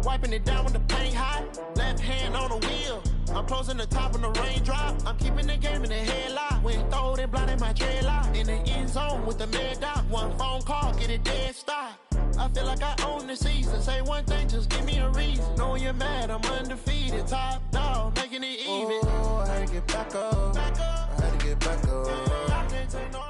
wiping it down when the paint hot. Left hand on the wheel. I'm closing the top when the raindrop. I'm keeping the game in the headlock. When throwed and blinded my dreadlock. In the end zone with the mad dot. One phone call, get it dead stop. I feel like I own the season. Say one thing, just give me a reason. Knowing you're mad, I'm undefeated. Top dog, making it even. Oh, I had to get back up. I had to get back up. I can't take no.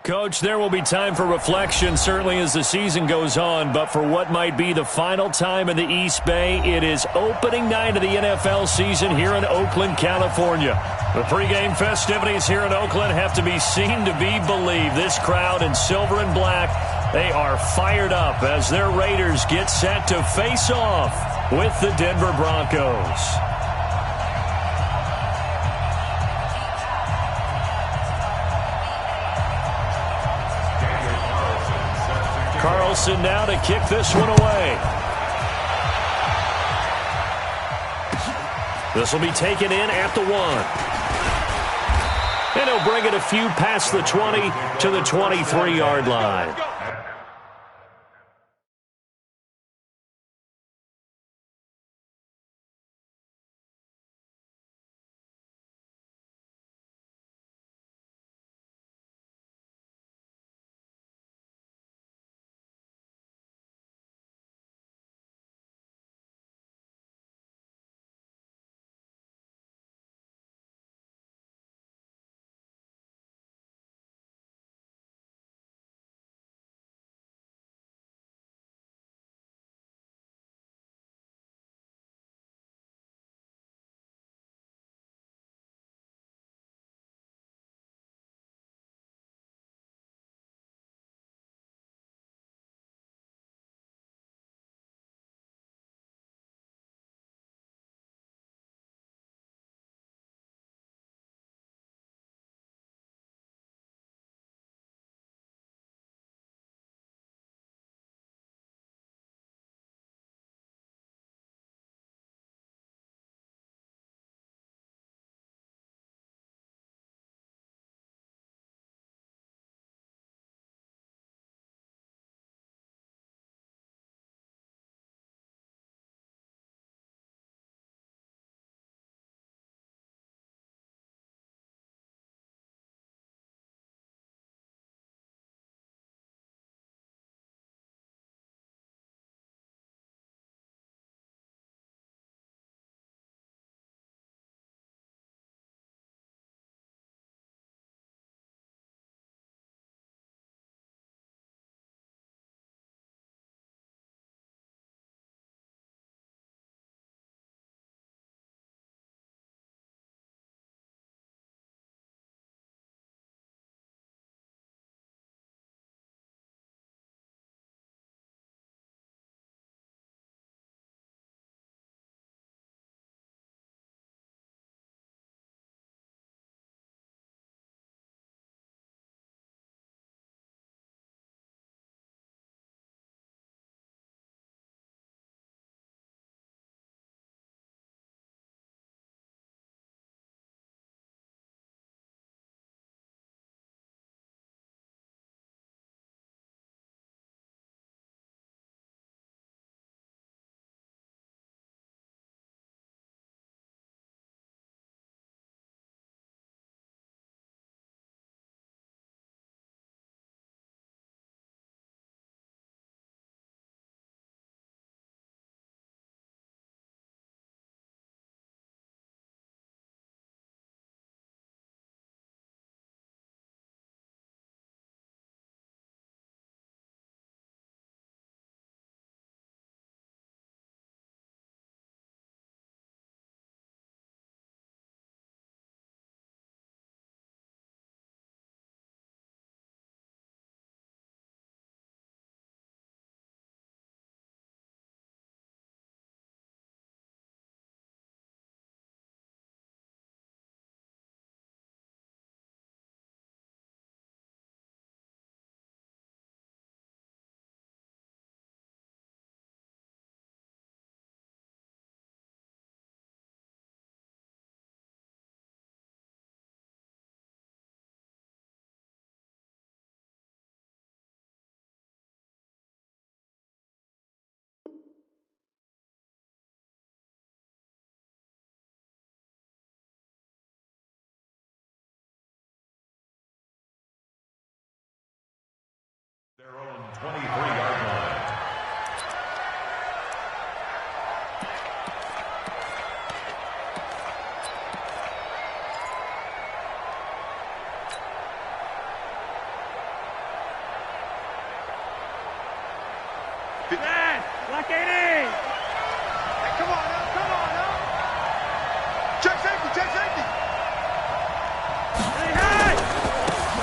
Coach, there will be time for reflection, certainly as the season goes on, but for what might be the final time in the East Bay, it is opening night of the NFL season here in Oakland, California. The pregame festivities here in Oakland have to be seen to be believed. This crowd in silver and black, they are fired up as their Raiders get set to face off with the Denver Broncos. Carlson now to kick this one away. This will be taken in at the 1. And he'll bring it a few past the 20 to the 23-yard line.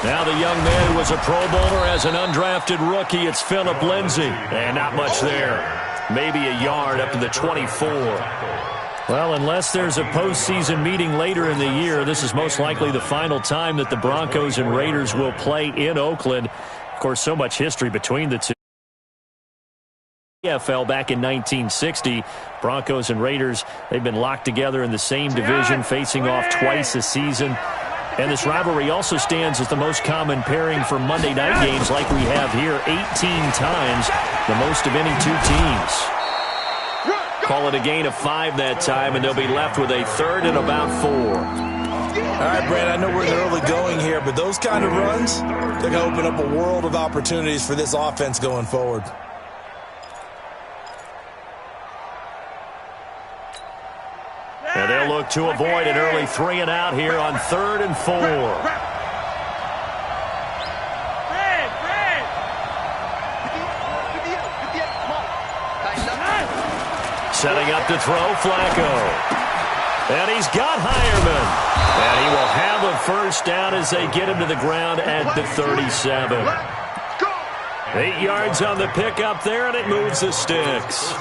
Now the young man who was a Pro Bowler as an undrafted rookie, it's Phillip Lindsay. And not much there. Maybe a yard up to the 24. Well, unless there's a postseason meeting later in the year, this is most likely the final time that the Broncos and Raiders will play in Oakland. Of course, so much history between the two. NFL back in 1960, Broncos and Raiders, they've been locked together in the same division, facing off twice a season. And this rivalry also stands as the most common pairing for Monday night games like we have here, 18 times, the most of any two teams. Call it a gain of 5 that time, and they'll be left with a third and about 4. All right, Brad, I know we're in the early going here, but those kind of runs, they're going to open up a world of opportunities for this offense going forward. And they'll look to avoid an early 3 and out here on 3rd and 4. Setting up to throw, Flacco. And he's got Hireman. And he will have a first down as they get him to the ground at the 37. 8 yards on the pickup there, and it moves the sticks.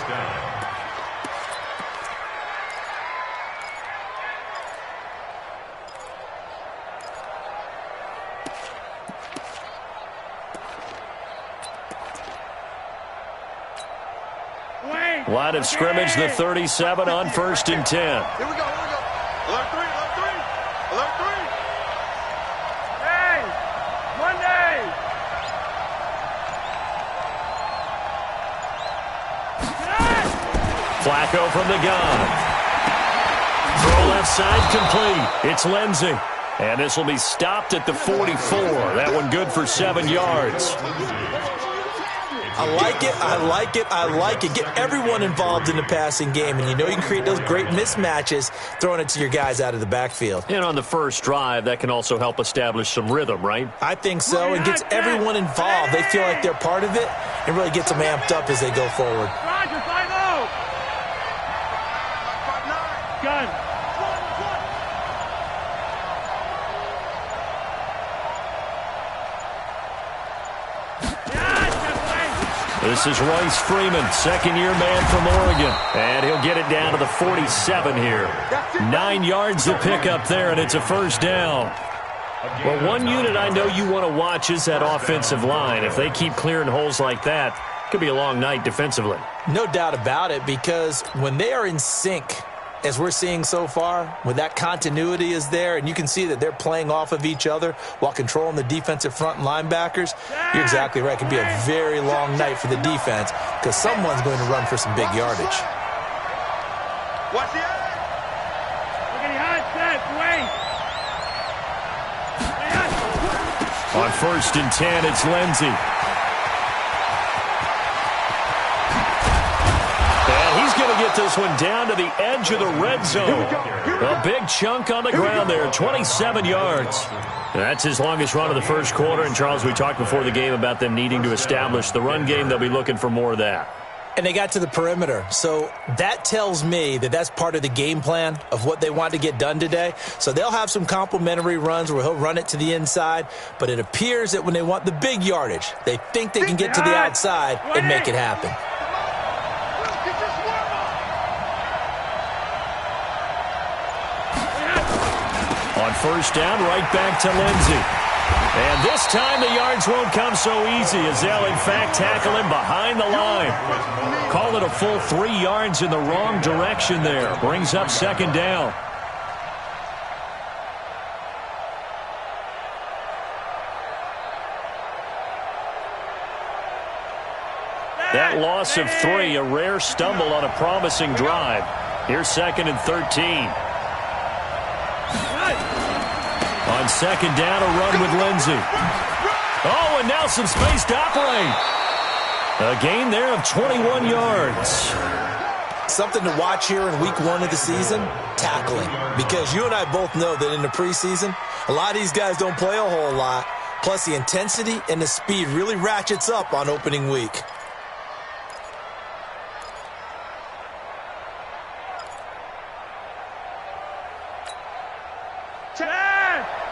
Line of scrimmage, the 37 on 1st and 10. Here we go, here we go. Alert 3, alert 3. Alert 3. Hey, Monday. Flacco from the gun. Throw left side complete. It's Lindsay. And this will be stopped at the 44. That one good for 7 yards. I like it, I like it, I like it. Get everyone involved in the passing game, and you know you can create those great mismatches throwing it to your guys out of the backfield. And on the first drive, that can also help establish some rhythm, right? I think so. It gets everyone involved. They feel like they're part of it and really gets them amped up as they go forward. Roger, 5-0. 5-9. Gun. This is Royce Freeman, second-year man from Oregon. And he'll get it down to the 47 here. 9 yards to pick up there, and it's a first down. Well, one unit I know you want to watch is that offensive line. If they keep clearing holes like that, it could be a long night defensively. No doubt about it, because when they are in sync, as we're seeing so far, when that continuity is there, and you can see that they're playing off of each other while controlling the defensive front linebackers, you're exactly right. It could be a very long night for the defense because someone's going to run for some big yardage. Watch the eye. Look at the high set. Wait. On 1st and 10, it's Lindsay. He's going to get this one down to the edge of the red zone. A big chunk on the ground there, 27 yards. That's his longest run of the first quarter. And, Charles, we talked before the game about them needing to establish the run game. They'll be looking for more of that. And they got to the perimeter. So that tells me that that's part of the game plan of what they want to get done today. So they'll have some complementary runs where he'll run it to the inside. But it appears that when they want the big yardage, they think they can get to the outside and make it happen. On 1st down, right back to Lindsay. And this time the yards won't come so easy as they'll, in fact, tackle him behind the line. Call it a full 3 yards in the wrong direction there. Brings up 2nd down. That loss of 3, a rare stumble on a promising drive. Here's 2nd and 13. On 2nd down, a run with Lindsay. Oh, and now some space to operate. A gain there of 21 yards. Something to watch here in week 1 of the season, tackling. Because you and I both know that in the preseason, a lot of these guys don't play a whole lot. Plus, the intensity and the speed really ratchets up on opening week.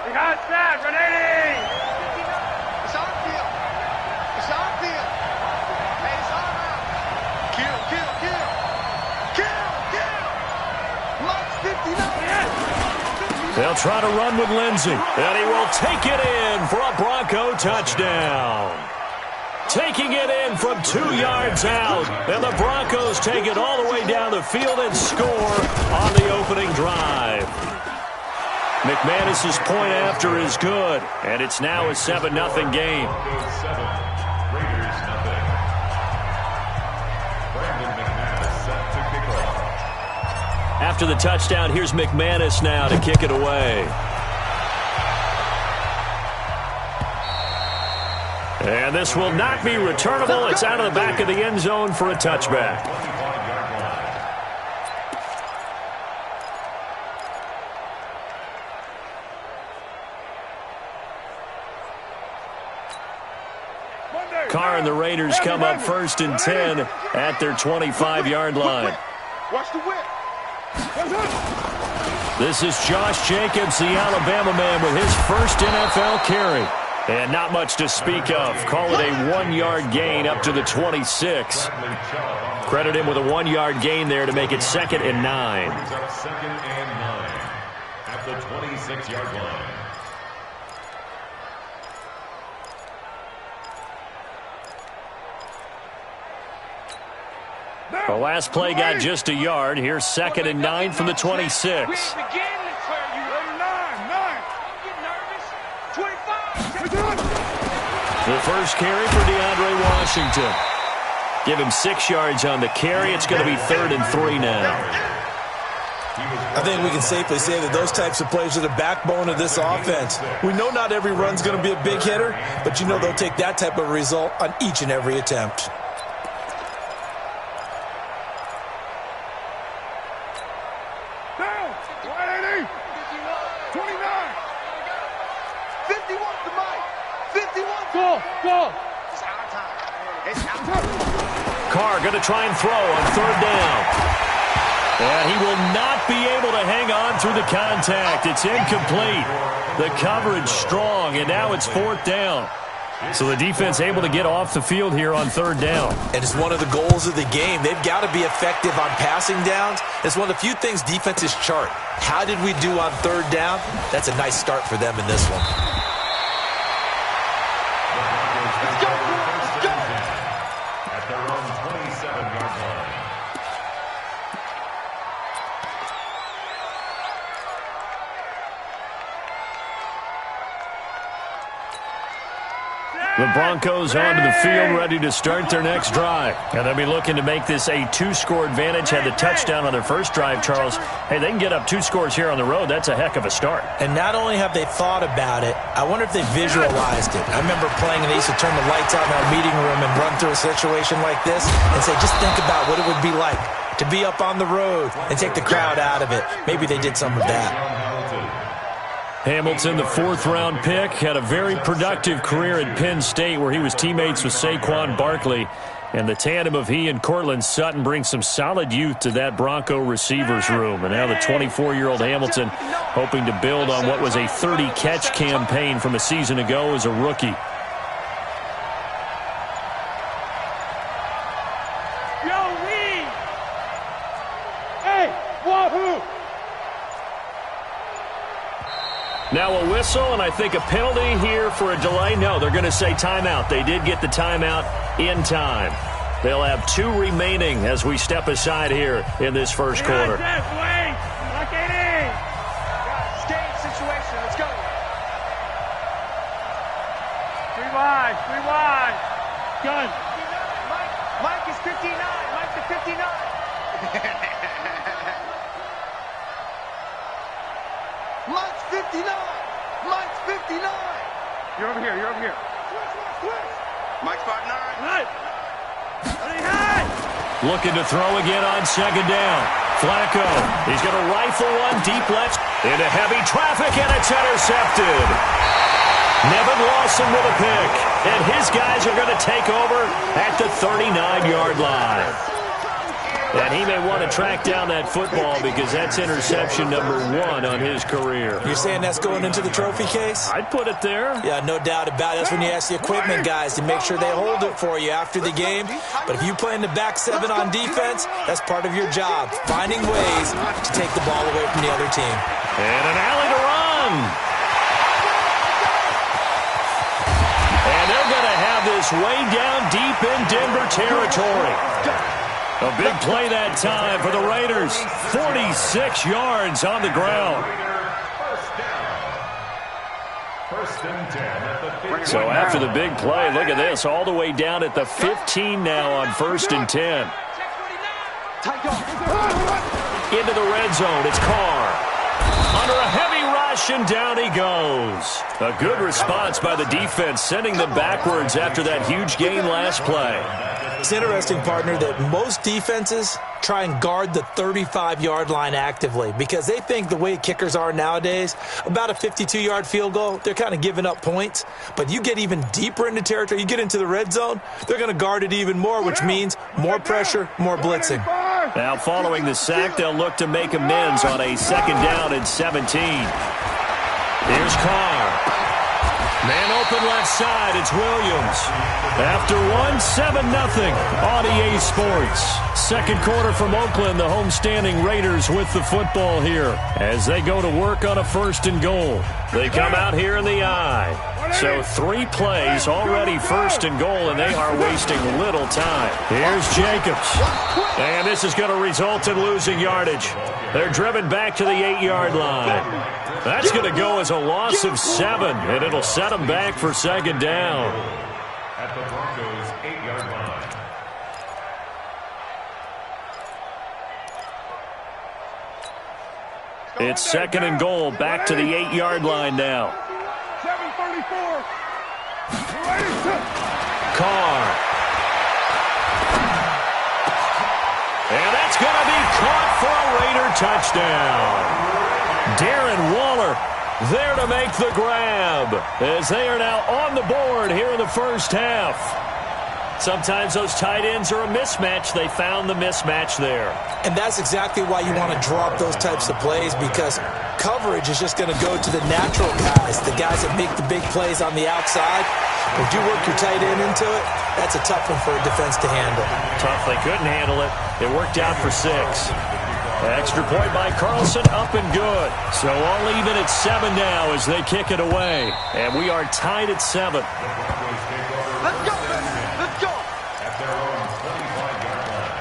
We got that, grenade! They'll try to run with Lindsey, and he will take it in for a Bronco touchdown. Taking it in from 2 yards out, and the Broncos take it all the way down the field and score on the opening drive. McManus's point after is good, and it's now a 7-0 game. After the touchdown, here's McManus now to kick it away. And this will not be returnable. It's out of the back of the end zone for a touchback. Carr and the Raiders come up 1st and 10 at their 25-yard line. Watch the whip. This is Josh Jacobs, the Alabama man, with his first NFL carry. And not much to speak of. Call it a 1-yard gain up to the 26. Credit him with a 1-yard gain there to make it 2nd and 9. 2nd and 9 at the 26-yard line. The last play got just a yard. Here's 2nd and 9 from the 26. The first carry for DeAndre Washington. Give him 6 yards on the carry. It's going to be 3rd and 3 now. I think we can safely say that those types of plays are the backbone of this offense. We know not every run's going to be a big hitter, but you know they'll take that type of result on each and every attempt. Carr going to try and throw on 3rd down. And he will not be able to hang on through the contact. It's incomplete. The coverage strong, and now it's 4th down. So the defense able to get off the field here on 3rd down. And it's one of the goals of the game. They've got to be effective on passing downs. It's one of the few things defenses chart. How did we do on 3rd down? That's a nice start for them in this one. The Broncos onto the field, ready to start their next drive. And they'll be looking to make this a 2-score advantage. Had the touchdown on their first drive, Charles. Hey, they can get up 2 scores here on the road. That's a heck of a start. And not only have they thought about it, I wonder if they visualized it. I remember playing, and they used to turn the lights out in our meeting room and run through a situation like this and say, just think about what it would be like to be up on the road and take the crowd out of it. Maybe they did some of that. Hamilton, the 4th-round pick, had a very productive career at Penn State where he was teammates with Saquon Barkley. And the tandem of he and Cortland Sutton brings some solid youth to that Bronco receivers room. And now the 24-year-old Hamilton hoping to build on what was a 30-catch campaign from a season ago as a rookie. Now a whistle, and I think a penalty here for a delay. No, they're going to say timeout. They did get the timeout in time. They'll have 2 remaining as we step aside here in this first quarter. Three wide. Gun. Mike is 59. Mike is 59. Mike's 59. Mike's 59. You're over here. Switch. Mike's 5'9". Right. Looking to throw again on 2nd down. Flacco, he's going to rifle one deep left into heavy traffic, and it's intercepted. Nevin Lawson with a pick, and his guys are going to take over at the 39-yard line. And he may want to track down that football because that's interception number 1 on his career. You're saying that's going into the trophy case? I'd put it there. Yeah, no doubt about it. That's when you ask the equipment guys to make sure they hold it for you after the game. But if you play in the back 7 on defense, that's part of your job, finding ways to take the ball away from the other team. And an alley to run. Young. And they're going to have this way down deep in Denver territory. A big play that time for the Raiders. 46 yards on the ground. First and 10 at the 15. So after the big play, look at this. All the way down at the 15 now on 1st and 10. Into the red zone. It's Carr. Under a heavy rush, and down he goes. A good response by the defense, sending them backwards after that huge gain last play. It's interesting, partner, that most defenses try and guard the 35-yard line actively because they think the way kickers are nowadays, about a 52-yard field goal, they're kind of giving up points. But you get even deeper into territory, you get into the red zone, they're going to guard it even more, which means more pressure, more blitzing. Now following the sack, they'll look to make amends on a 2nd down and 17. Here's Carr. Man open left side, it's Williams. After 7-0 on EA Sports. Second quarter from Oakland, the homestanding Raiders with the football here as they go to work on a 1st and goal. They come out here in the eye. So 3 plays, already 1st and goal, and they are wasting little time. Here's Jacobs. And this is going to result in losing yardage. They're driven back to the 8-yard line. That's going to go as a loss of 7, and it'll set them back for 2nd down. At the Broncos' 8-yard line. It's 2nd and goal, back to the 8-yard line now. 7:34. Carr. And that's going to be caught for a Raider touchdown. Darren Waller there to make the grab as they are now on the board here in the first half. Sometimes those tight ends are a mismatch. They found the mismatch there. And that's exactly why you want to draw up those types of plays, because coverage is just going to go to the natural guys, the guys that make the big plays on the outside. If you work your tight end into it, that's a tough one for a defense to handle. Tough. They couldn't handle it. It worked out for 6. Extra point by Carlson, up and good. So all even at 7 now as they kick it away. And we are tied at 7. Let's go. Let's go. At their own 25-yard line.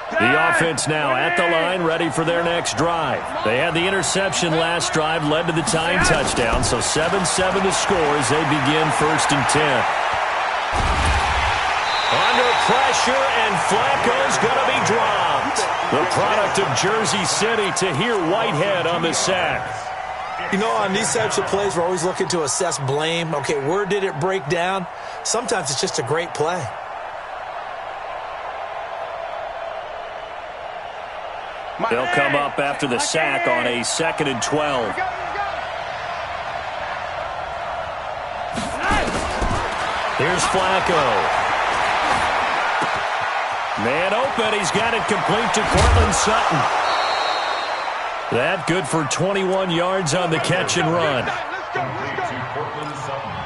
The offense now at the line, ready for their next drive. They had the interception last drive, led to the tying touchdown, so 7-7 to score as they begin 1st and 10. Under pressure, and Flacco's going to be dropped. The product of Jersey City, Tahir Whitehead on the sack. You know, on these types of plays, we're always looking to assess blame. Okay, where did it break down? Sometimes it's just a great play. They'll come up after the sack on a 2nd and 12. Here's Flacco. Man open. He's got it complete to Cortland Sutton. That good for 21 yards on the catch and run. Complete to Cortland Sutton.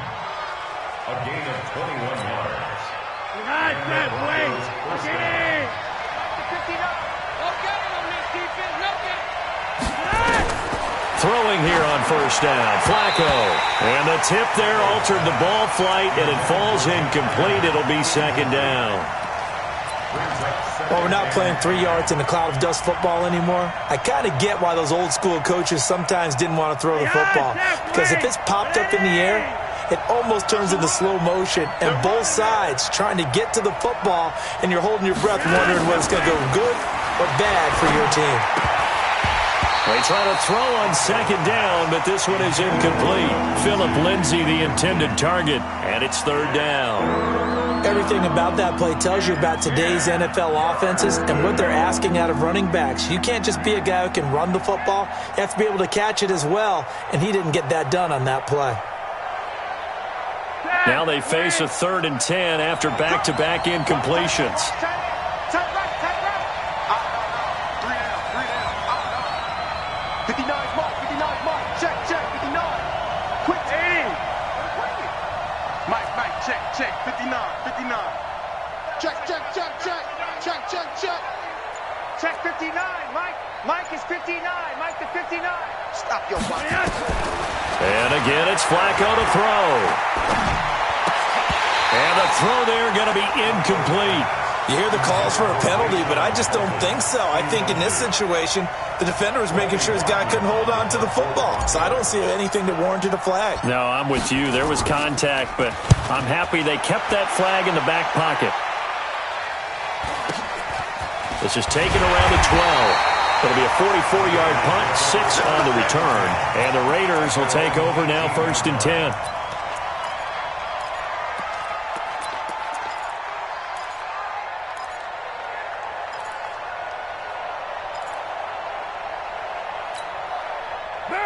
A gain of 21 yards. Nice, wait. Okay. Throwing here on 1st down, Flacco. And the tip there altered the ball flight, and it falls incomplete. It'll be 2nd down. Well, we're not playing 3 yards in a cloud of dust football anymore. I kind of get why those old school coaches sometimes didn't want to throw the football. Because if it's popped up in the air, it almost turns into slow motion, and both sides trying to get to the football, and you're holding your breath wondering whether it's going to go good or bad for your team. They try to throw on 2nd down, but this one is incomplete. Phillip Lindsay, the intended target, and it's 3rd down. Everything about that play tells you about today's NFL offenses and what they're asking out of running backs. You can't just be a guy who can run the football. You have to be able to catch it as well, and he didn't get that done on that play. Now they face a 3rd and 10 after back-to-back incompletions. Check. Check 59, Mike. Mike is 59. Mike to 59. Stop your body. And again, it's Flacco to throw. And the throw there going to be incomplete. You hear the calls for a penalty, but I just don't think so. I think in this situation, the defender was making sure his guy couldn't hold on to the football. So I don't see anything that warranted a flag. No, I'm with you. There was contact, but I'm happy they kept that flag in the back pocket. This is taken around the 12. It'll be a 44-yard punt, 6 on the return. And the Raiders will take over now, 1st and 10.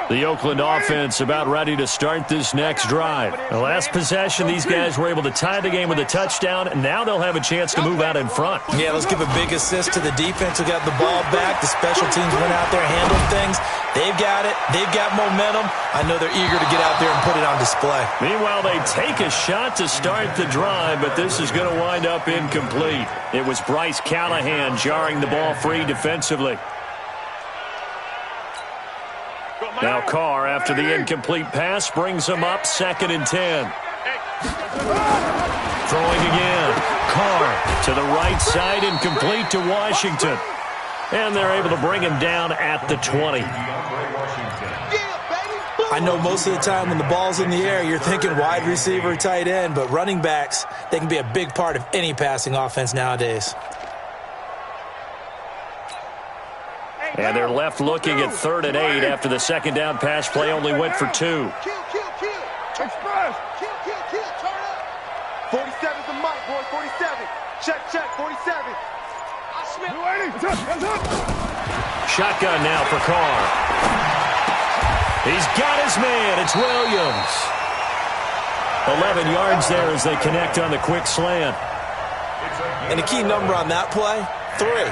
The Oakland offense about ready to start this next drive. The last possession, these guys were able to tie the game with a touchdown, and now they'll have a chance to move out in front. Yeah, let's give a big assist to the defense who got the ball back. The special teams went out there, handled things. They've got it. They've got momentum. I know they're eager to get out there and put it on display. Meanwhile, they take a shot to start the drive, but this is going to wind up incomplete. It was Bryce Callahan jarring the ball free defensively. Now Carr, after the incomplete pass, brings him up 2nd and 10. Throwing again. Carr to the right side, incomplete to Washington. And they're able to bring him down at the 20. I know most of the time when the ball's in the air, you're thinking wide receiver, tight end, but running backs, they can be a big part of any passing offense nowadays. And they're left looking at 3rd and 8 after the second down pass play only went for 2. Express. Turn up. 47's the mic, boys. 47. Check. 47. Shotgun now for Carr. He's got his man. It's Williams. 11 yards there as they connect on the quick slant. And the key number on that play, 3.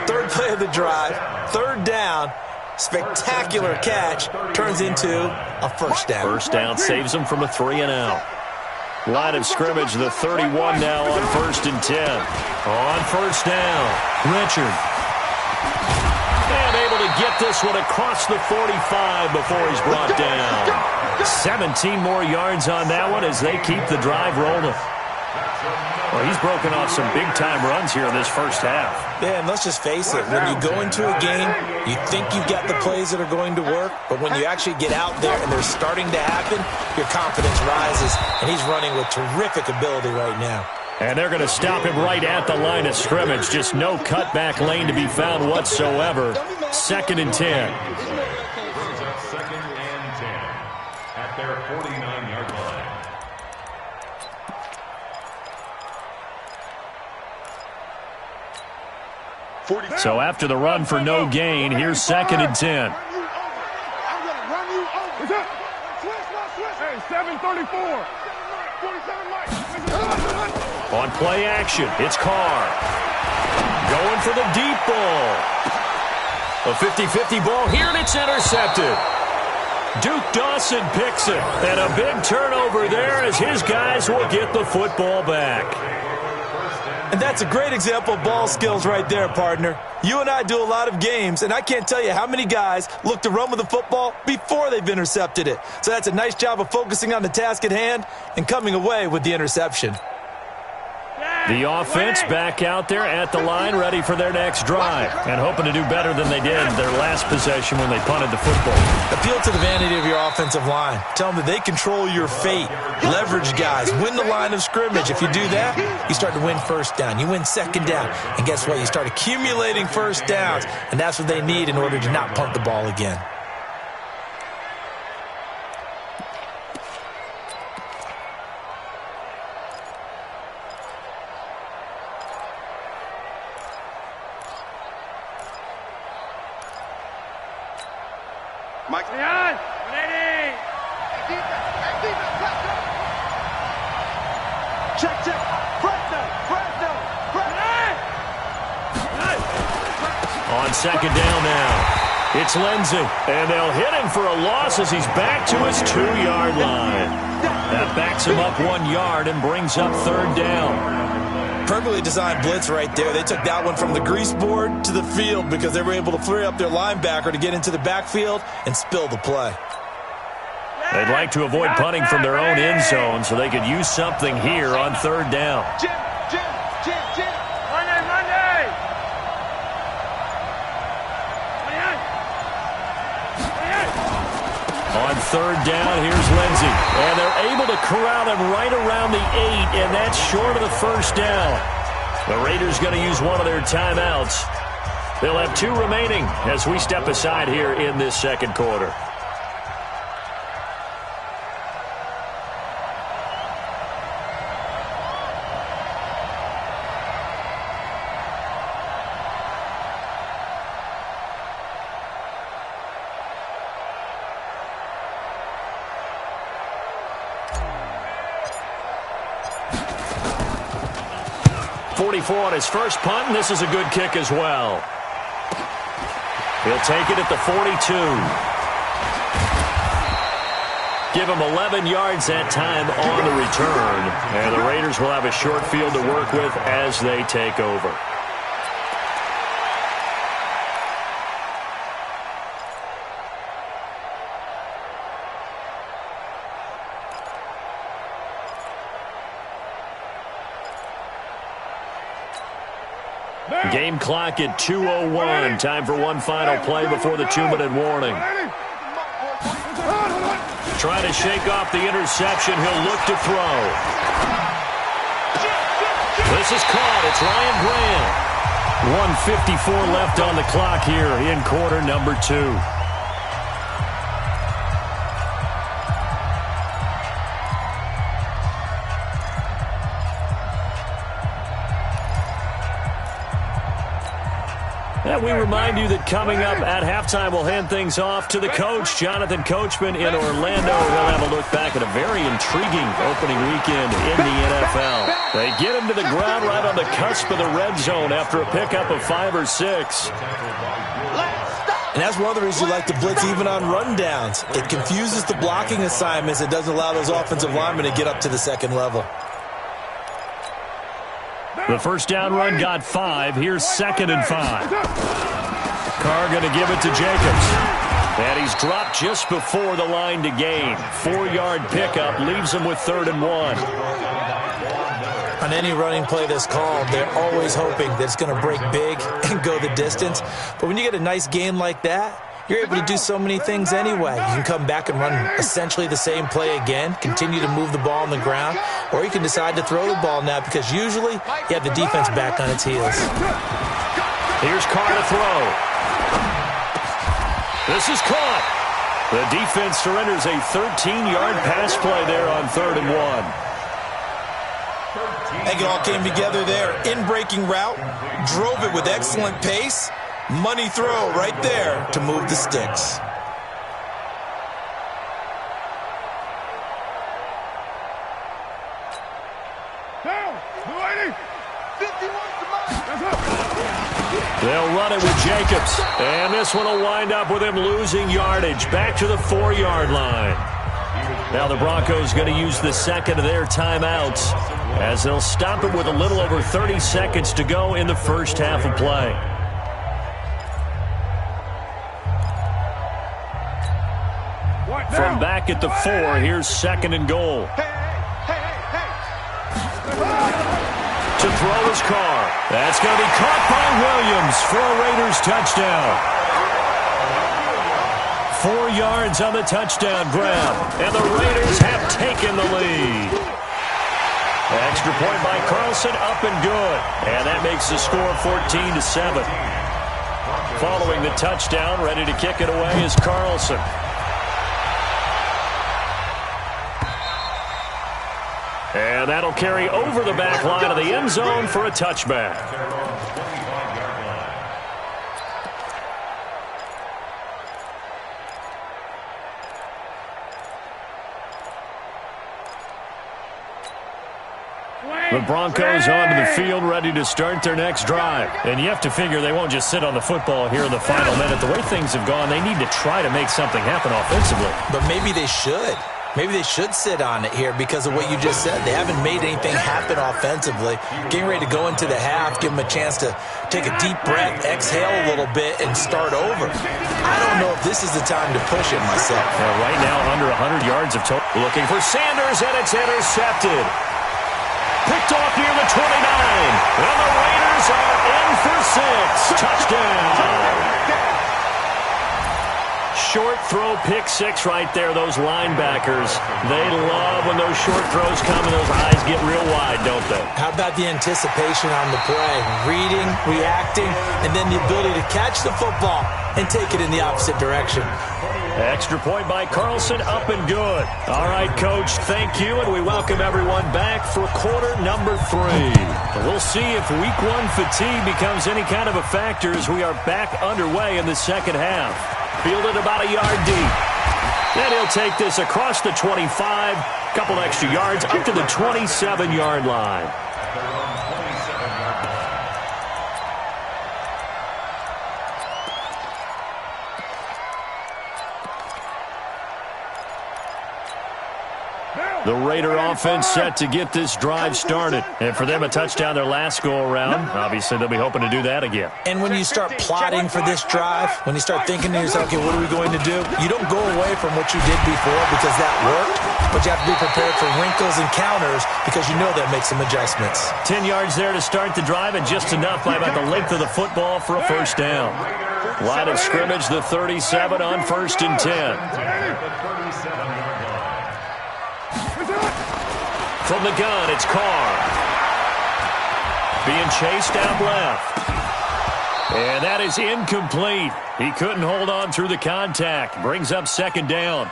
3rd play of the drive, 3rd down, spectacular catch, turns into a 1st down. 1st down saves them from a 3-and-out. Line of scrimmage, the 31 now on 1st and 10. On 1st down, Richard. And able to get this one across the 45 before he's brought down. 17 more yards on that one as they keep the drive rolling. Well, he's broken off some big-time runs here in this first half. Yeah, and let's just face it. When you go into a game, you think you've got the plays that are going to work, but when you actually get out there and they're starting to happen, your confidence rises, and he's running with terrific ability right now. And they're going to stop him right at the line of scrimmage. Just no cutback lane to be found whatsoever. 2nd and 10. 2nd and 10 at their 49-yard line. So after the run for no gain, here's 2nd and 10. I'm going to run you over. Hey, 734. 47 Mike. On play action, it's Carr. Going for the deep ball. A 50-50 ball here, and it's intercepted. Duke Dawson picks it. And a big turnover there as his guys will get the football back. And that's a great example of ball skills right there, partner. You and I do a lot of games, and I can't tell you how many guys look to run with the football before they've intercepted it. So that's a nice job of focusing on the task at hand and coming away with the interception. The offense back out there at the line, ready for their next drive, and hoping to do better than they did their last possession when they punted the football. Appeal to the vanity of your offensive line. Tell them that they control your fate. Leverage guys. Win the line of scrimmage. If you do that, you start to win 1st down. You win 2nd down. And guess what? You start accumulating 1st downs, and that's what they need in order to not punt the ball again. Mike Leon. 180. Check. Fresno. On 2nd down now, it's Lindsey. And they'll hit him for a loss as he's back to his 2-yard line. That backs him up 1 yard and brings up 3rd down. Perfectly designed blitz right there. They took that one from the grease board to the field because they were able to free up their linebacker to get into the backfield and spill the play. They'd like to avoid punting from their own end zone so they could use something here on third down. Jim. Monday. On third down, here's Lindsey. And they're able to corral him right around the 8, and that's short of the first down. The Raiders going to use one of their timeouts. They'll have 2 remaining as we step aside here in this second quarter. On his first punt, and this is a good kick as well. He'll take it at the 42. Give him 11 yards that time on the return, and the Raiders will have a short field to work with as they take over. Game clock at 2:01. Time for one final play before the 2-minute warning. Trying to shake off the interception. He'll look to throw. This is caught. It's Ryan Graham. 1:54 left on the clock here in quarter number 2. And we remind you that coming up at halftime, we'll hand things off to the coach, Jonathan Coachman in Orlando. We'll have a look back at a very intriguing opening weekend in the NFL. They get him to the ground right on the cusp of the red zone after a pickup of 5 or 6. And that's one of the reasons you like to blitz even on rundowns. It confuses the blocking assignments. It doesn't allow those offensive linemen to get up to the second level. The first down run got 5. Here's 2nd and 5. Carr going to give it to Jacobs. And he's dropped just before the line to gain. 4-yard pickup leaves him with 3rd and 1. On any running play that's called, they're always hoping that it's going to break big and go the distance. But when you get a nice gain like that, you're able to do so many things anyway. You can come back and run essentially the same play again, continue to move the ball on the ground, or you can decide to throw the ball now because usually you have the defense back on its heels. Here's Carr to throw. This is caught. The defense surrenders a 13-yard pass play there on 3rd and 1. I think it all came together there. In-breaking route, drove it with excellent pace. Money throw right there to move the sticks. They'll run it with Jacobs. And this one will wind up with him losing yardage. Back to the 4-yard line. Now the Broncos going to use the second of their timeouts as they'll stop it with a little over 30 seconds to go in the first half of play. From back at the 4, here's 2nd and goal. To throw his Carr. That's going to be caught by Williams for a Raiders touchdown. 4 yards on the touchdown grab, and the Raiders have taken the lead. Extra point by Carlson, up and good. And that makes the score 14-7. Following the touchdown, ready to kick it away is Carlson. And that'll carry over the back line of the end zone for a touchback. The Broncos onto the field, ready to start their next drive. And you have to figure they won't just sit on the football here in the final minute. The way things have gone, they need to try to make something happen offensively. But maybe they should. Maybe they should sit on it here because of what you just said. They haven't made anything happen offensively. Getting ready to go into the half, give them a chance to take a deep breath, exhale a little bit, and start over. I don't know if this is the time to push it myself. Right now, under 100 yards of total. Looking for Sanders, and it's intercepted. Picked off near the 29. And the Raiders are in for 6. Touchdown. Short throw, pick 6 right there, those linebackers. They love when those short throws come and those eyes get real wide, don't they? How about the anticipation on the play? Reading, reacting, and then the ability to catch the football and take it in the opposite direction. Extra point by Carlson, up and good. All right, Coach, thank you, and we welcome everyone back for quarter number 3. We'll see if week 1 fatigue becomes any kind of a factor as we are back underway in the second half. Fielded about a yard deep. Then he'll take this across the 25, couple extra yards up to the 27-yard line. The Raider offense set to get this drive started. And for them, a touchdown their last go-around. Obviously, they'll be hoping to do that again. And when you start plotting for this drive, when you start thinking to yourself, okay, what are we going to do? You don't go away from what you did before because that worked, but you have to be prepared for wrinkles and counters because you know that makes some adjustments. 10 yards there to start the drive and just enough by about the length of the football for a first down. Line of scrimmage, the 37 on 1st and 10. From the gun, it's Carr. Being chased out left. And that is incomplete. He couldn't hold on through the contact. Brings up 2nd down.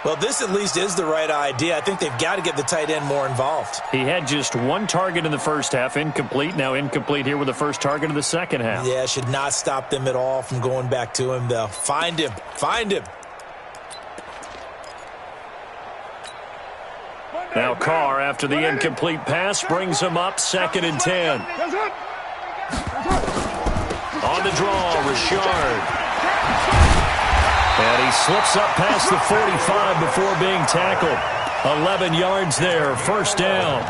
Well, this at least is the right idea. I think they've got to get the tight end more involved. He had just 1 target in the first half, incomplete. Now incomplete here with the first target of the second half. Yeah, should not stop them at all from going back to him, though. Find him. Find him. Now Carr, after the incomplete pass, brings him up 2nd and 10. On the draw, Richard. And he slips up past the 45 before being tackled. 11 yards there, first down.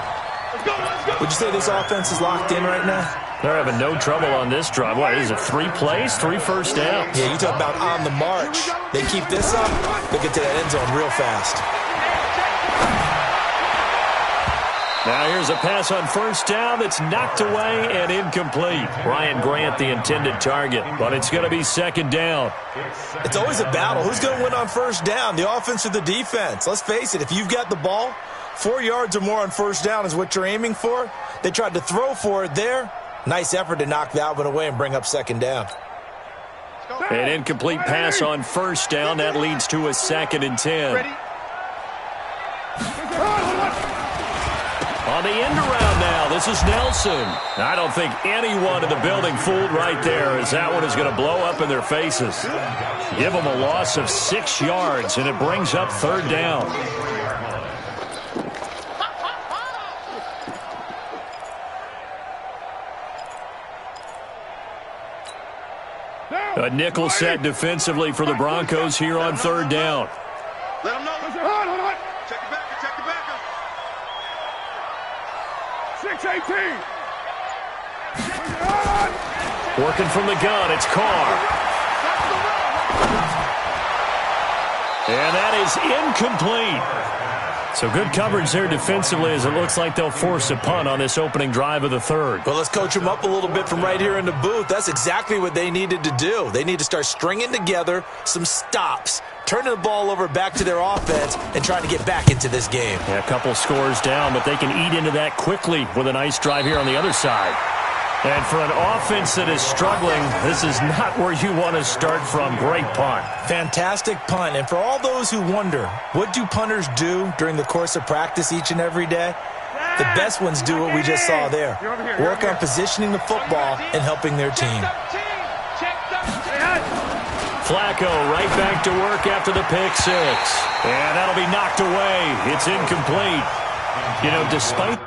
Would you say this offense is locked in right now? They're having no trouble on this drive. What is it, 3 plays, 3 first downs? Yeah, you talk about on the march. They keep this up, they'll get to that end zone real fast. Now here's a pass on first down that's knocked away and incomplete. Ryan Grant, the intended target, but it's going to be 2nd down. It's always a battle. Who's going to win on first down, the offense or the defense? Let's face it, if you've got the ball, 4 yards or more on first down is what you're aiming for. They tried to throw for it there. Nice effort to knock that one away and bring up 2nd down. An incomplete pass on first down. That leads to a 2nd and 10. On the end around now, this is Nelson. I don't think anyone in the building fooled right there as that one is going to blow up in their faces. Give them a loss of 6 yards, and it brings up 3rd down. A nickel set defensively for the Broncos here on 3rd down. Let them know. Hold on. Check the backer, check the backer. 6-18. Working from the gun, it's Carr. And that is incomplete. So good coverage there defensively as it looks like they'll force a punt on this opening drive of the 3rd. Well, let's coach them up a little bit from right here in the booth. That's exactly what they needed to do. They need to start stringing together some stops, turning the ball over back to their offense, and trying to get back into this game. Yeah, a couple scores down, but they can eat into that quickly with a nice drive here on the other side. And for an offense that is struggling, this is not where you want to start from. Great punt. Fantastic punt. And for all those who wonder, what do punters do during the course of practice each and every day? The best ones do what we just saw there. Work on positioning the football and helping their team. Flacco right back to work after the pick 6. And that'll be knocked away. It's incomplete. You know, despite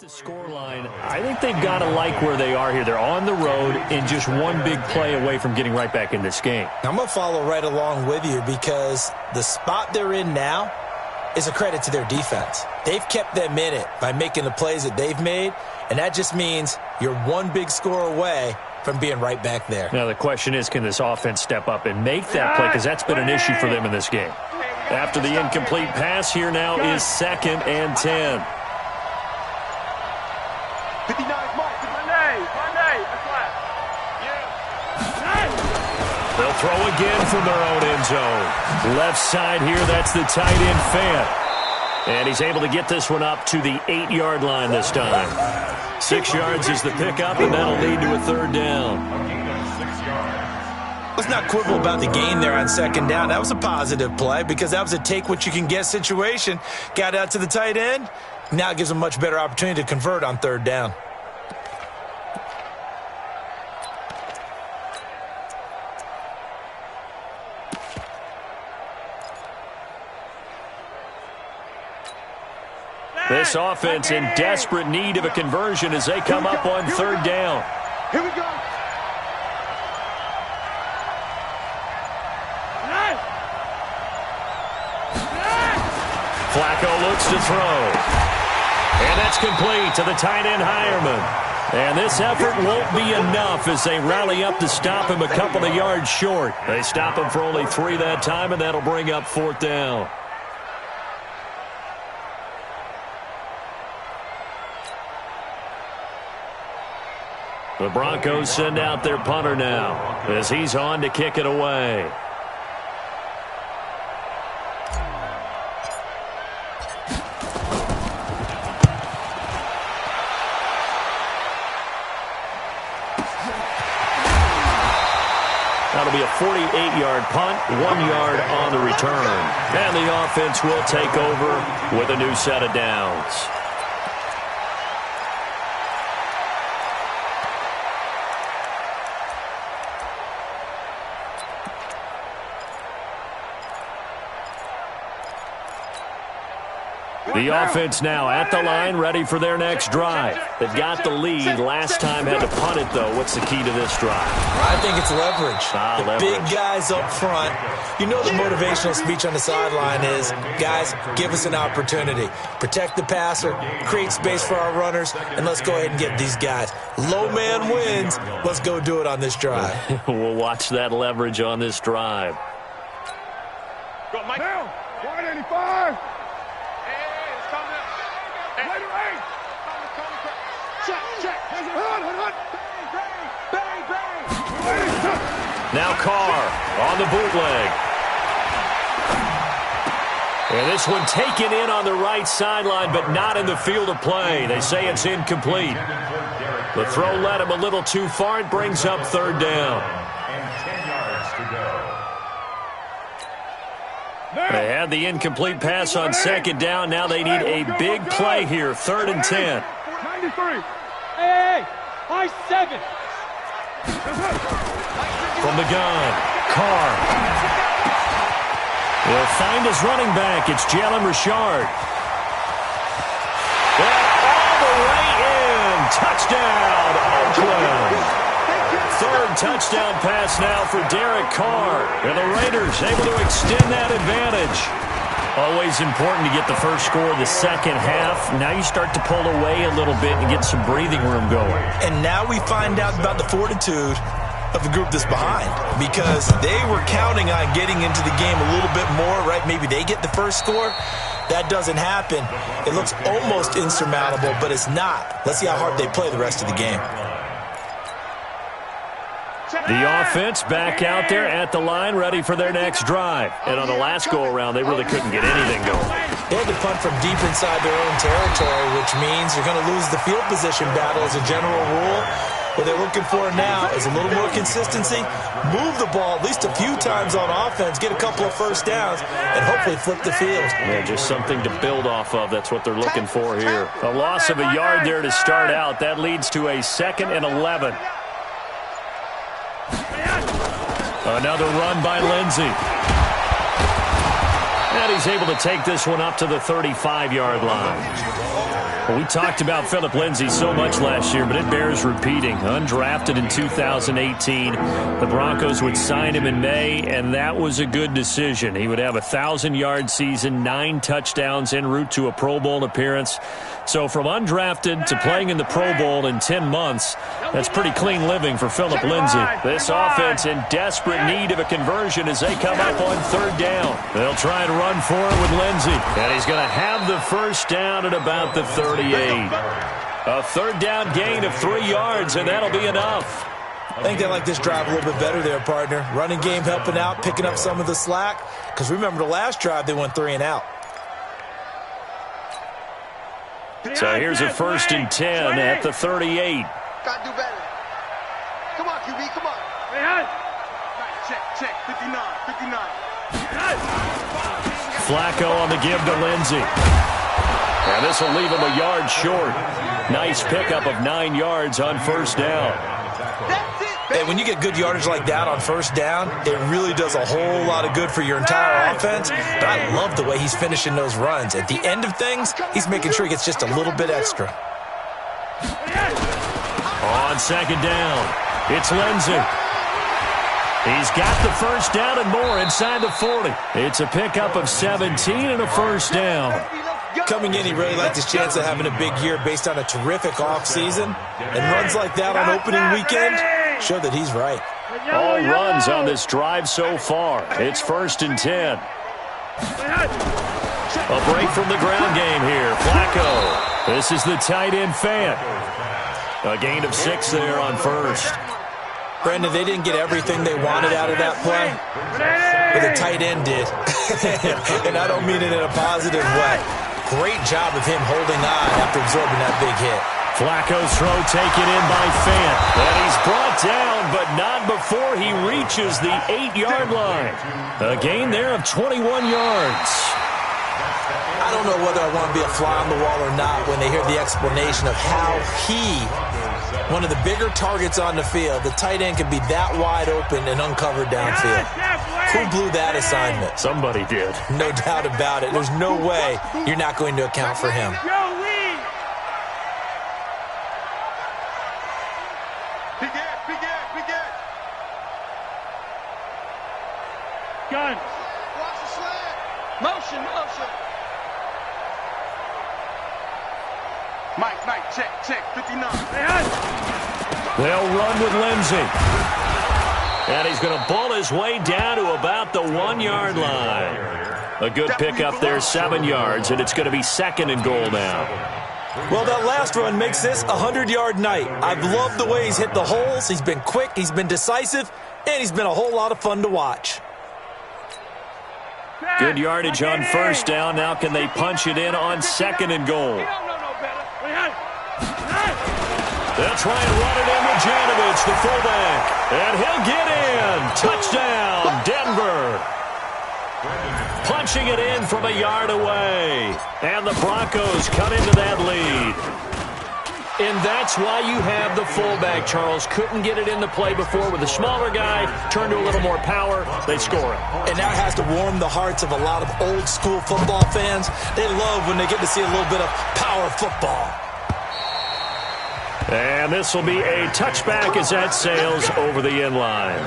The scoreline, I think they've got to like where they are here. They're on the road and just one big play away from getting right back in this game. I'm going to follow right along with you because the spot they're in now is a credit to their defense. They've kept them in it by making the plays that they've made, and that just means you're one big score away from being right back there. Now the question is, can this offense step up and make that play, because that's been an issue for them in this game. After the incomplete pass, here now is 2nd and 10. 59, Mike. Monday. That's right. They'll throw again from their own end zone. Left side here, that's the tight end Fant. And he's able to get this one up to the 8-yard line this time. 6 yards is the pickup, and that'll lead to a 3rd down. A gain of 6 yards. Let's not quibble about the gain there on 2nd down. That was a positive play because that was a take-what-you-can-get situation. Got out to the tight end. Now it gives them a much better opportunity to convert on 3rd down. This offense in desperate need of a conversion as they come up on 3rd down. Here we go. Flacco looks to throw. And that's complete to the tight end Hireman. And this effort won't be enough as they rally up to stop him a couple of yards short. They stop him for only 3 that time, and that'll bring up 4th down. The Broncos send out their punter now as he's on to kick it away. That'll be a 48-yard punt, 1 yard on the return. And the offense will take over with a new set of downs. The offense now at the line, ready for their next drive. They've got the lead. Last time had to punt it, though. What's the key to this drive? I think it's leverage. Leverage. Big guys up front. You know the motivational speech on the sideline is, guys, give us an opportunity. Protect the passer, create space for our runners, and let's go ahead and get these guys. Low man wins. Let's go do it on this drive. We'll watch that leverage on this drive. Go, Mike. Now, 185. Now Carr on the bootleg. And this one taken in on the right sideline, but not in the field of play. They say it's incomplete. The throw led him a little too far. It brings up 3rd down. And 10 yards to go. They had the incomplete pass on 2nd down. Now they need a big play here, 3rd and 10. 93. Hey, I-7. From the gun, Carr. He'll find his running back. It's Jalen Richard. And all the way in. Touchdown, Oakland. 3rd touchdown pass now for Derek Carr. And the Raiders able to extend that advantage. Always important to get the first score of the second half. Now you start to pull away a little bit and get some breathing room going. And now we find out about the fortitude of the group that's behind, because they were counting on getting into the game a little bit more, right? Maybe they get the first score. That doesn't happen. It looks almost insurmountable, but it's not. Let's see how hard they play the rest of the game. The offense back out there at the line, ready for their next drive. And on the last go-around, they really couldn't get anything going. They had to punt from deep inside their own territory, which means you're going to lose the field position battle as a general rule. What they're looking for now is a little more consistency, move the ball at least a few times on offense, get a couple of first downs, and hopefully flip the field. Yeah, just something to build off of. That's what they're looking for here. A loss of a yard there to start out. That leads to a 2nd and 11. Another run by Lindsey. And he's able to take this one up to the 35-yard line. Well, we talked about Phillip Lindsay so much last year, but it bears repeating. Undrafted in 2018, the Broncos would sign him in May, and that was a good decision. He would have a 1,000-yard season, 9 touchdowns en route to a Pro Bowl appearance. So from undrafted to playing in the Pro Bowl in 10 months, that's pretty clean living for Phillip Lindsay. This offense in desperate need of a conversion as they come up on 3rd down. They'll try and run for it with Lindsay, and he's going to have the first down at about the 38. A 3rd down gain of 3 yards, and that'll be enough. I think they like this drive a little bit better there, partner. Running game helping out, picking up some of the slack. Because remember the last drive, they went 3 and out. So here's a 1st and 10 at the 38. Gotta do better. Come on, QB, come on. Check, 59. Flacco on the give to Lindsay. And this will leave him a yard short. Nice pickup of 9 yards on 1st down. Hey, when you get good yardage like that on 1st down, it really does a whole lot of good for your entire offense. But I love the way he's finishing those runs. At the end of things, he's making sure he gets just a little bit extra. On 2nd down, it's Lindsay. He's got the 1st down and more inside the 40. It's a pickup of 17 and a 1st down. Coming in, he really liked his chance of having a big year based on a terrific offseason. And runs like that on opening weekend show that he's right. All runs on this drive so far. It's 1st and 10. A break from the ground game here. Flacco. This is the tight end fan. A gain of 6 there on 1st. Brandon, they didn't get everything they wanted out of that play, but the tight end did. And I don't mean it in a positive way. Great job of him holding on after absorbing that big hit. Flacco's throw taken in by Fant. And he's brought down, but not before he reaches the 8-yard line. A gain there of 21 yards. I don't know whether I want to be a fly on the wall or not when they hear the explanation of how one of the bigger targets on the field, the tight end could be that wide open and uncovered downfield. Who blew that assignment? Somebody did. No doubt about it. There's no way you're not going to account for him. Gun. Watch the slant. Motion. Mike, check, 59. They'll run with Lindsay. And he's going to bull his way down to about the 1-yard line. A good pickup there, 7 yards, and it's going to be 2nd and goal now. Well, that last run makes this a 100-yard night. I've loved the way he's hit the holes. He's been quick, he's been decisive, and he's been a whole lot of fun to watch. Good yardage on 1st down. Now can they punch it in on 2nd and goal? They'll try and run it in with Janovich, the fullback. And he'll get in. Touchdown, Denver. Punching it in from a yard away. And the Broncos cut into that lead. And that's why you have the fullback, Charles. Couldn't get it in the play before with a smaller guy. Turned to a little more power. They score it. And that has to warm the hearts of a lot of old-school football fans. They love when they get to see a little bit of power football. And this will be a touchback as that sails over the end line.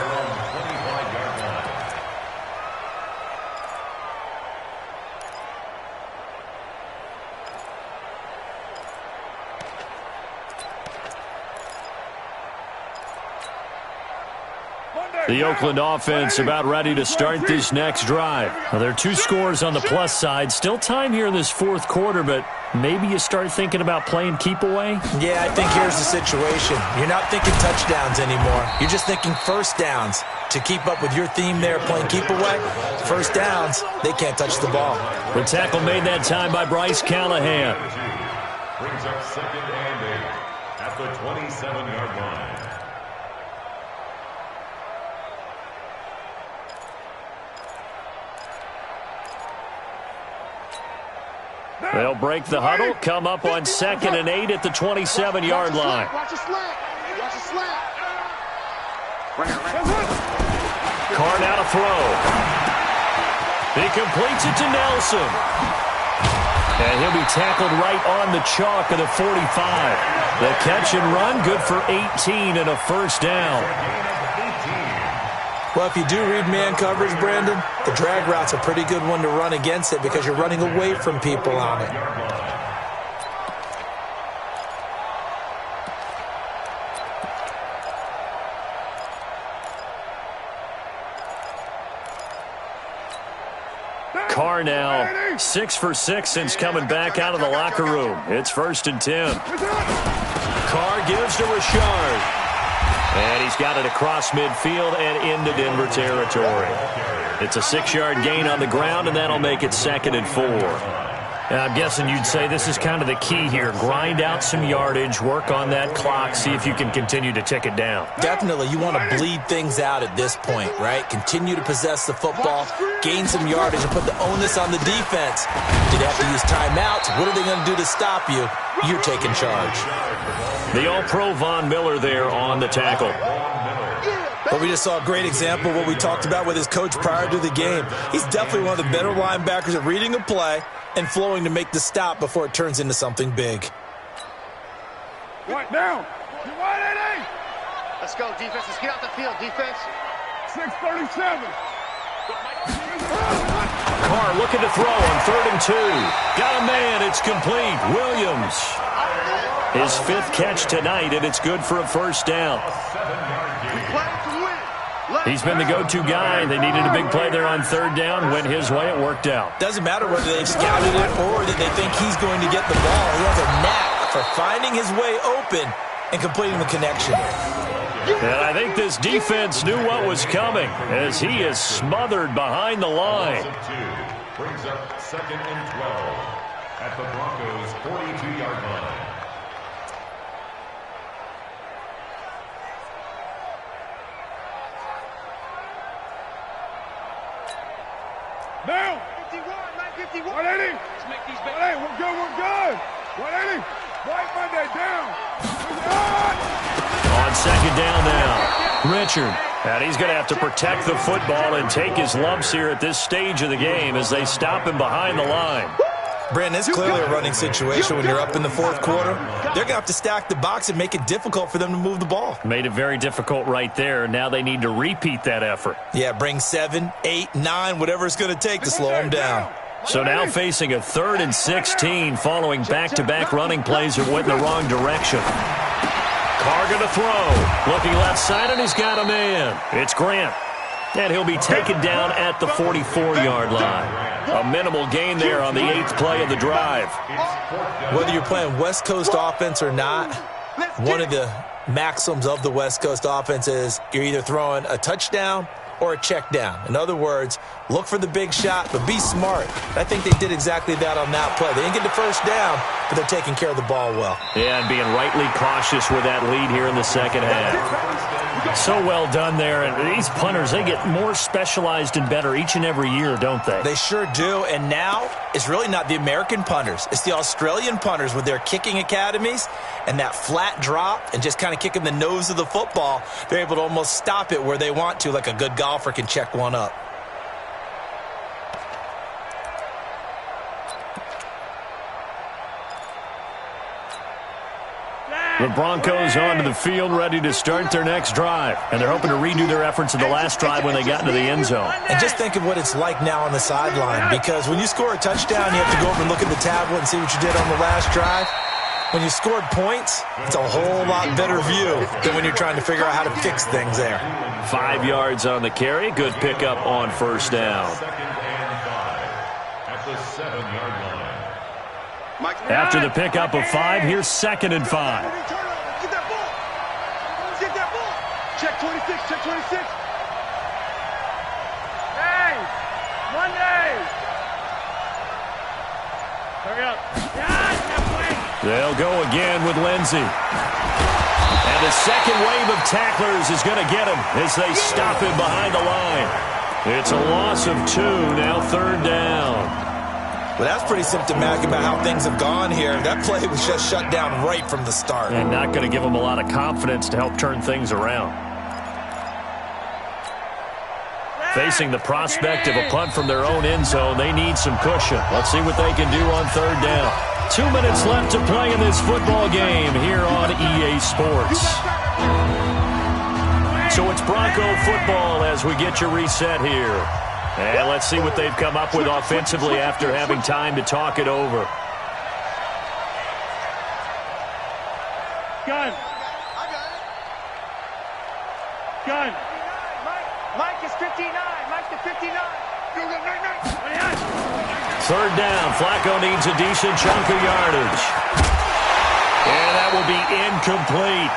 The Oakland offense about ready to start this next drive. Now, there are 2 scores on the plus side. Still time here in this 4th quarter, but maybe you start thinking about playing keep away? Yeah, I think here's the situation. You're not thinking touchdowns anymore. You're just thinking 1st downs. To keep up with your theme there, playing keep away, 1st downs, they can't touch the ball. The tackle made that time by Bryce Callahan. Brings up 2nd and 8 at the 27-yard line. They'll break the huddle, come up on 2nd and 8 at the 27-yard line. Watch the slant. Carr now to throw. He completes it to Nelson. And he'll be tackled right on the chalk of the 45. The catch and run, good for 18 and a first down. Well, if you do read man coverage, Brandon, the drag route's a pretty good one to run against it because you're running away from people on it. Carr now 6 for 6 since coming back out of the locker room. It's 1st and 10. Carr gives to Richard. And he's got it across midfield and into Denver territory. It's a 6-yard gain on the ground, and that'll make it 2nd and 4. I'm guessing you'd say this is kind of the key here. Grind out some yardage, work on that clock, see if you can continue to tick it down. Definitely, you want to bleed things out at this point, right? Continue to possess the football, gain some yardage, and put the onus on the defense. Did they have to use timeouts? What are they going to do to stop you? You're taking charge. The All-Pro Von Miller there on the tackle. But we just saw a great example of what we talked about with his coach prior to the game. He's definitely one of the better linebackers at reading a play and flowing to make the stop before it turns into something big. Right down. You want it, Let's go, defense. Let's get out the field, defense. 6:37. Carr looking to throw on 3rd and 2. Got a man. It's complete. Williams. His 5th catch tonight, and it's good for a first down. He's been the go-to guy. They needed a big play there on 3rd down. Went his way. It worked out. Doesn't matter whether they've scouted it or that they think he's going to get the ball. He has a knack for finding his way open and completing the connection. And I think this defense knew what was coming as he is smothered behind the line. Brings up 2nd and 12 at the Broncos' 42-yard line. Down. 51, 951. 180. Let's make these big. 180. We're good. We're good. 180. White Monday down. On 2nd down now, Richard. And he's going to have to protect the football and take his lumps here at this stage of the game as they stop him behind the line. Brandon, it's clearly a running situation when you're up in the 4th quarter. They're going to have to stack the box and make it difficult for them to move the ball. Made it very difficult right there. Now they need to repeat that effort. Yeah, bring 7, 8, 9, whatever it's going to take to slow them down. So now facing a 3rd and 16 following back-to-back running plays that went in the wrong direction. Carr going to throw. Looking left side, and he's got a man. It's Grant. And he'll be taken down at the 44-yard line. A minimal gain there on the 8th play of the drive. Whether you're playing West Coast offense or not, one of the maxims of the West Coast offense is you're either throwing a touchdown or a check down. In other words, look for the big shot, but be smart. I think they did exactly that on that play. They didn't get the first down, but they're taking care of the ball well. Yeah, and being rightly cautious with that lead here in the 2nd half. So well done there. And these punters, they get more specialized and better each and every year, don't they? They sure do. And now it's really not the American punters. It's the Australian punters with their kicking academies and that flat drop and just kind of kicking the nose of the football. They're able to almost stop it where they want to, like a good golfer can check one up. The Broncos onto the field, ready to start their next drive. And they're hoping to redo their efforts in the last drive when they got into the end zone. And just think of what it's like now on the sideline, because when you score a touchdown, you have to go over and look at the tablet and see what you did on the last drive. When you scored points, it's a whole lot better view than when you're trying to figure out how to fix things there. 5 yards on the carry. Good pickup on first down. At the 7-yard line. After the pickup of 5, here's 2nd and 5. Get that ball. Get that ball. Check 26. Check 26. Hey, Monday. Hurry up. They'll go again with Lindsey. And the second wave of tacklers is going to get him as they stop him behind the line. It's a loss of 2, now 3rd down. Well, that's pretty symptomatic about how things have gone here. That play was just shut down right from the start. And not going to give them a lot of confidence to help turn things around. Facing the prospect of a punt from their own end zone, they need some cushion. Let's see what they can do on third down. 2 minutes left to play in this football game here on EA Sports. So it's Bronco football as we get you reset here. And let's see what they've come up with offensively after having time to talk it over. Gun. Gun. Mike is 59. Mike to 59. Third down. Flacco needs a decent chunk of yardage. And that will be incomplete.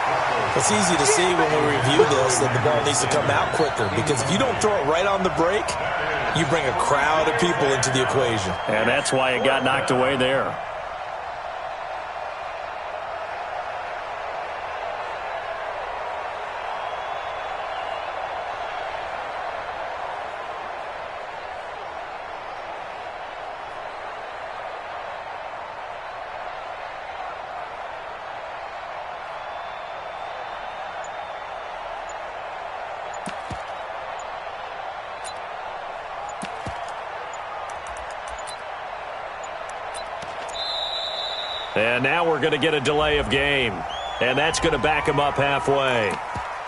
It's easy to see when we review this that the ball needs to come out quicker, because if you don't throw it right on the break, you bring a crowd of people into the equation. And that's why it got knocked away there. And now we're going to get a delay of game. And that's going to back them up halfway.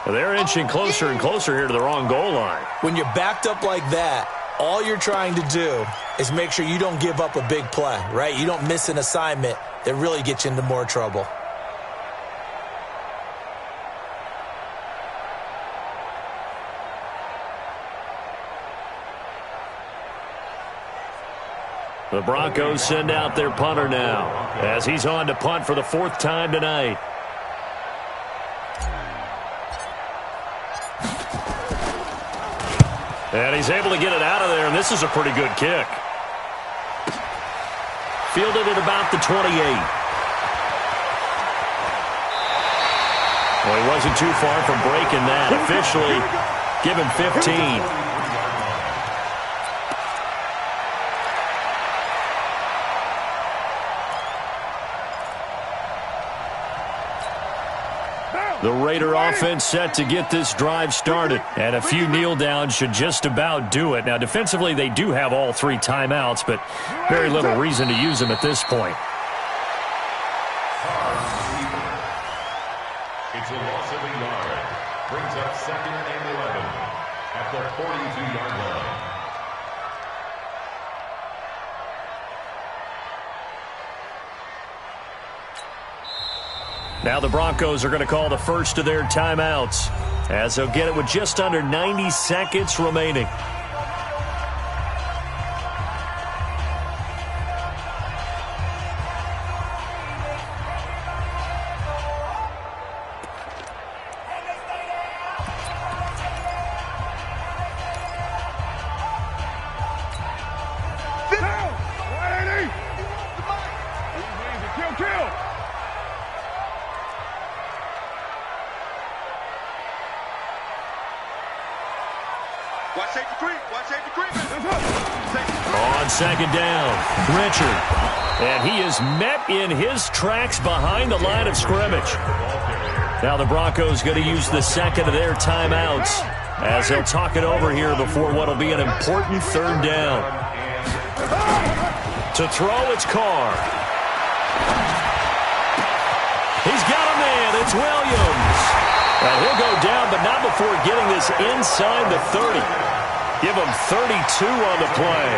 They're inching closer and closer here to the wrong goal line. When you're backed up like that, all you're trying to do is make sure you don't give up a big play, right? You don't miss an assignment that really gets you into more trouble. The Broncos send out their punter now as he's on to punt for the fourth time tonight. And he's able to get it out of there, and this is a pretty good kick. Fielded at about the 28. Well, he wasn't too far from breaking that. Officially, give him 15. The Raider offense set to get this drive started. And a few kneel downs should just about do it. Now, defensively, they do have all three timeouts, but very little reason to use them at this point. It's a loss of a yard. Brings up 2nd and 11 at the 42-yard line. Now the Broncos are going to call the first of their timeouts, as they'll get it with just under 90 seconds remaining. On second down, Richard. And he is met in his tracks behind the line of scrimmage. Now the Broncos going to use the second of their timeouts as they'll talk it over here before what will be an important third down. To throw, it's Carr. He's got a man. It's Williams. And he'll go down, but not before getting this inside the 30. Give him 32 on the play.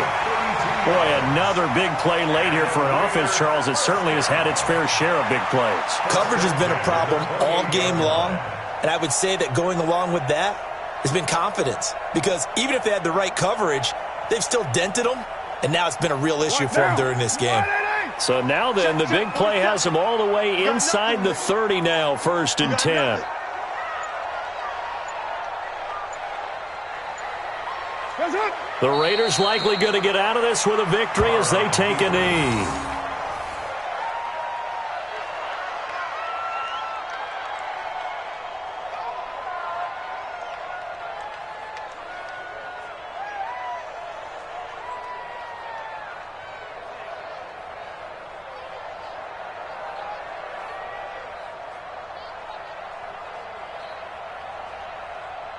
Boy, another big play late here for an offense, Charles. It certainly has had its fair share of big plays. Coverage has been a problem all game long, and I would say that going along with that has been confidence. Because even if they had the right coverage, they've still dented them, and now it's been a real issue for them during this game. So now then, the big play has them all the way inside the 30 now, 1st and 10. The Raiders likely going to get out of this with a victory as they take a knee.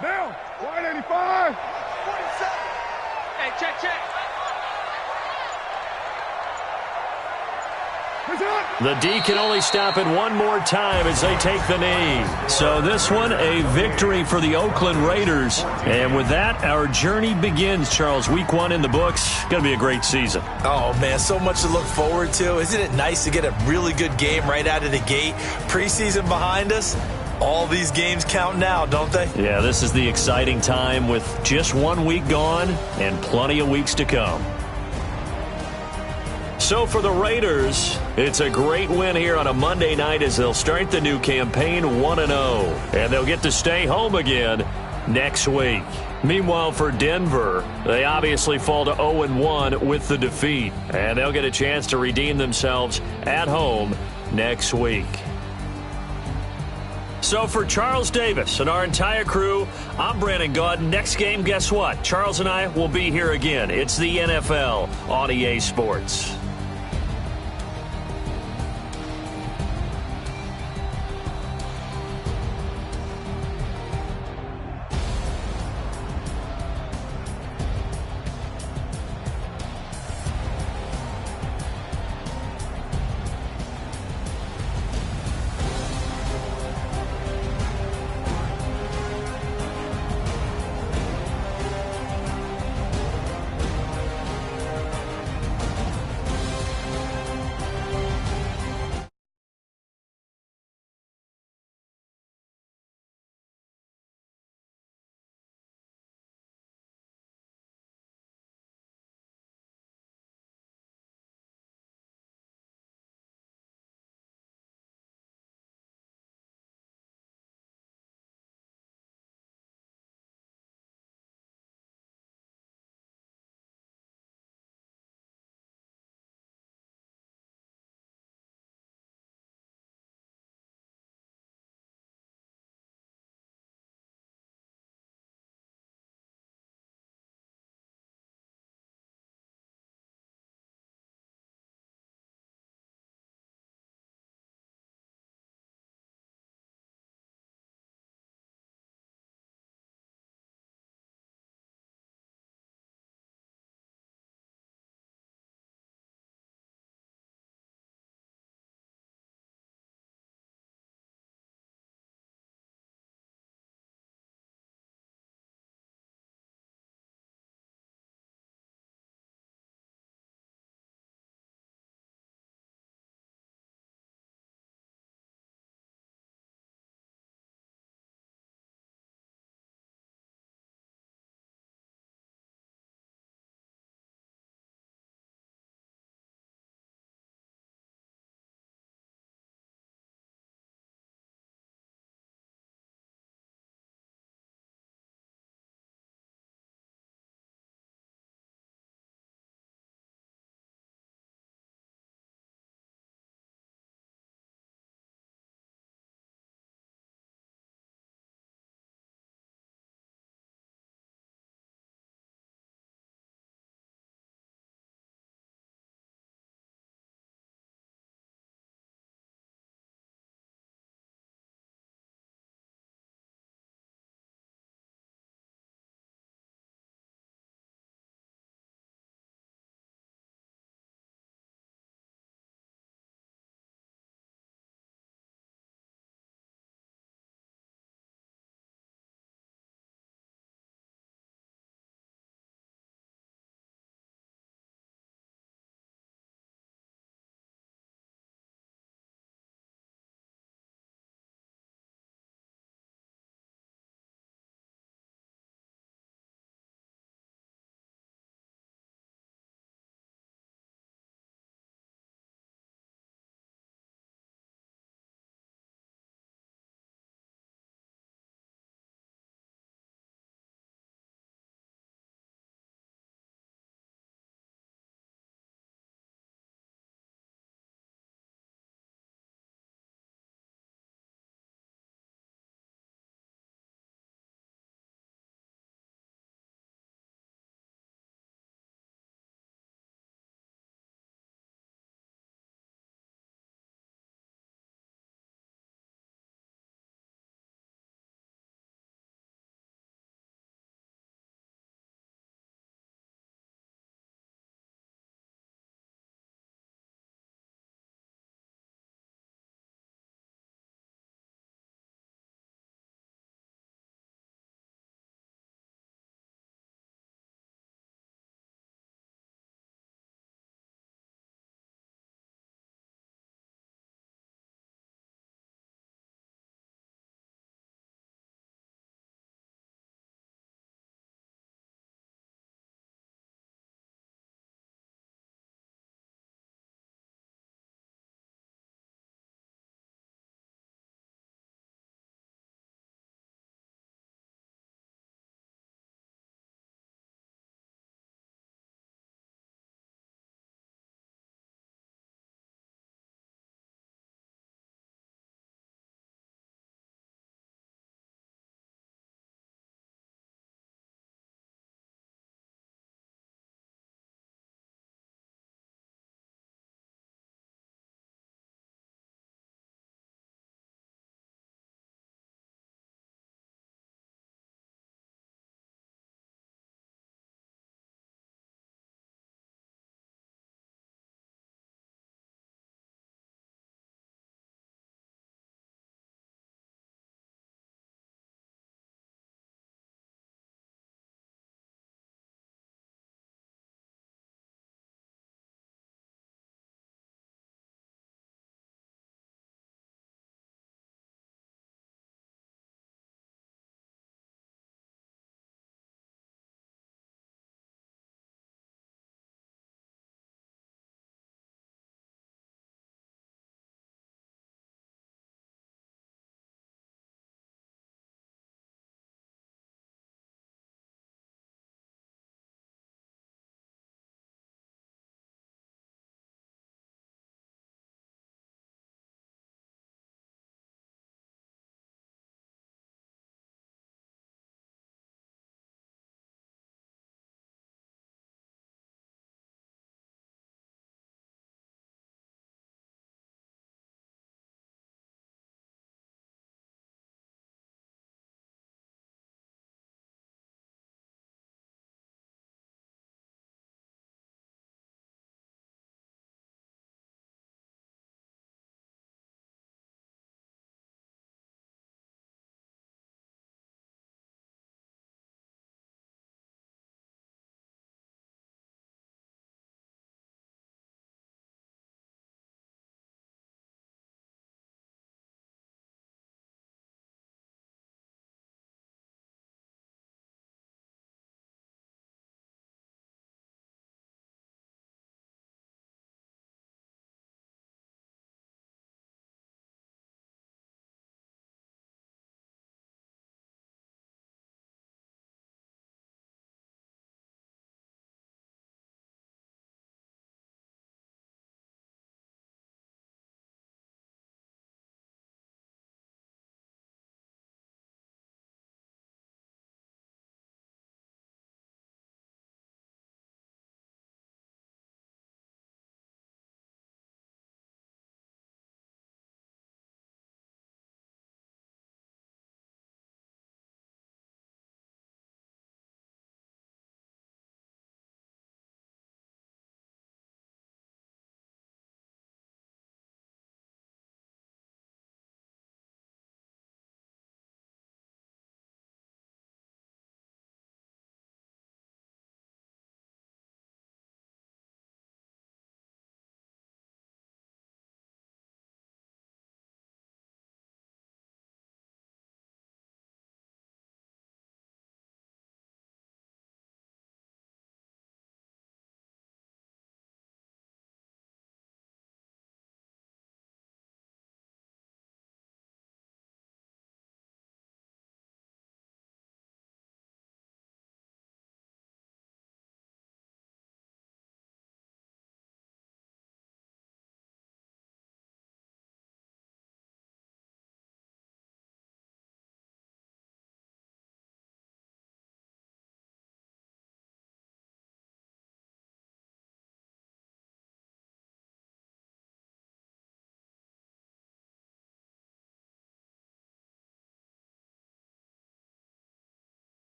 Now, 185. 47. check. The D can only stop it one more time as they take the knee. So this one, a victory for the Oakland Raiders. And with that, our journey begins, Charles. Week 1 in the books. Going to be a great season. Oh, man, so much to look forward to. Isn't it nice to get a really good game right out of the gate? Preseason behind us. All these games count now, don't they? Yeah, this is the exciting time with just 1 week gone and plenty of weeks to come. So for the Raiders, it's a great win here on a Monday night as they'll start the new campaign 1-0. And they'll get to stay home again next week. Meanwhile, for Denver, they obviously fall to 0-1 with the defeat. And they'll get a chance to redeem themselves at home next week. So for Charles Davis and our entire crew, I'm Brandon Gaudin. Next game, guess what? Charles and I will be here again. It's the NFL on EA Sports.